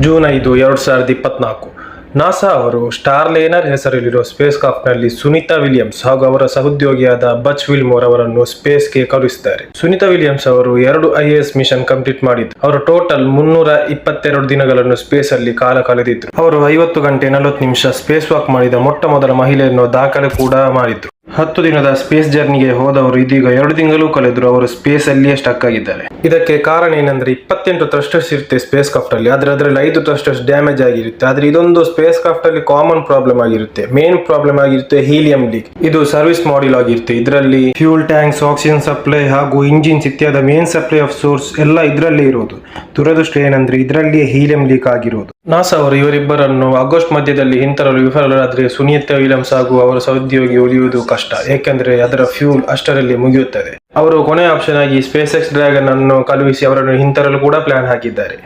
June 5, 2024 NASA ಅವರು ಸ್ಟಾರ್ಲೈನರ್ ಹೆಸರಲ್ಲಿರುವ space ಕ್ರಾಫ್ಟ್ನಲ್ಲಿ Sunita Williams ಹಾಗೂ ಅವರ ಸಹೋದ್ಯೋಗಿಯಾದ ಬಚ್ ವಿಲ್ಮೋರ್ ಅವರನ್ನು ಸ್ಪೇಸ್ಗೆ ಕಳುಹಿಸಿದ್ದಾರೆ. ಸುನಿತಾ ವಿಲಿಯಮ್ಸ್ ಅವರು 2 ISS ಮಿಷನ್ ಕಂಪ್ಲೀಟ್ ಮಾಡಿದ್ರು. ಅವರು ಟೋಟಲ್ 322 ದಿನಗಳನ್ನು ಸ್ಪೇಸ್ ಅಲ್ಲಿ ಕಾಲ ಕಳೆದಿದ್ರು. ಅವರು 50 ಗಂಟೆ 40 ನಿಮಿಷ ಸ್ಪೇಸ್ ವಾಕ್ ಮಾಡಿದ ಮೊಟ್ಟ ಮೊದಲ ಮಹಿಳೆ ಎನ್ನುವ ದಾಖಲೆ ಕೂಡ ಮಾಡಿದ್ರು. 10 ದಿನದ ಸ್ಪೇಸ್ ಜರ್ನಿಗೆ ಹೋದವರು ಇದೀಗ 2 ತಿಂಗಳು ಕಳೆದ್ರು ಅವರು ಸ್ಪೇಸ್ ಅಲ್ಲಿಯೇ ಸ್ಟಕ್ ಆಗಿದ್ದಾರೆ. ಇದಕ್ಕೆ ಕಾರಣ ಏನಂದ್ರೆ 28 ಥ್ರಸ್ಟರ್ಸ್ ಇರುತ್ತೆ ಸ್ಪೇಸ್ ಕ್ರಾಫ್ಟ್ ಅಲ್ಲಿ, ಅದರಲ್ಲಿ 5 ಥ್ರಸ್ಟರ್ಸ್ ಡ್ಯಾಮೇಜ್ ಆಗಿರುತ್ತೆ. ಆದ್ರೆ ಇದೊಂದು ಸ್ಪೇಸ್ ಕ್ರಾಫ್ಟ್ ಅಲ್ಲಿ ಕಾಮನ್ ಪ್ರಾಬ್ಲಮ್ ಆಗಿರುತ್ತೆ. ಮೇನ್ ಪ್ರಾಬ್ಲಮ್ ಆಗಿರುತ್ತೆ ಹೀಲಿಯಂ ಲೀಕ್. ಇದು ಸರ್ವಿಸ್ ಮಾಡ್ಯೂಲ್ ಆಗಿರುತ್ತೆ. ಇದರಲ್ಲಿ ಫ್ಯೂಲ್ ಟ್ಯಾಂಕ್ಸ್, ಆಕ್ಸಿಜನ್ ಸಪ್ಲೈ ಹಾಗೂ ಇಂಜಿನ್ಸ್ ಇತ್ಯಾದಿ ಮೇನ್ ಸಪ್ಲೈ ಆಫ್ ಸೋರ್ಸ್ ಎಲ್ಲ ಇದರಲ್ಲೇ ಇರೋದು. ದುರದೃಷ್ಟ ಏನಂದ್ರೆ ಇದರಲ್ಲಿಯೇ ಹೀಲಿಯಂ ಲೀಕ್ ಆಗಿರೋದು. ನಾಸಾ ಅವರು ಇವರಿಬ್ಬರನ್ನು ಆಗಸ್ಟ್ ಮಧ್ಯದಲ್ಲಿ ಹಿಂತರಲು ವಿಫಲರಾದ್ರೆ ಸುನಿತಾ ವಿಲಿಯಮ್ಸ್ ಹಾಗೂ ಅವರ ಸಹೋದ್ಯೋಗಿ ಉಳಿಯುವುದು ಕಷ್ಟ, ಏಕೆಂದ್ರೆ ಅದರ ಫ್ಯೂಲ್ ಅಷ್ಟರಲ್ಲಿ ಮುಗಿಯುತ್ತದೆ. ಅವರು ಕೊನೆಯ ಆಪ್ಷನ್ ಆಗಿ ಸ್ಪೇಸ್ ಎಕ್ಸ್ ಡ್ರ್ಯಾಗನ್ ಅನ್ನು ಕಳುಹಿಸಿ ಅವರನ್ನು ಹಿಂತರಲು ಕೂಡ ಪ್ಲಾನ್ ಹಾಕಿದ್ದಾರೆ.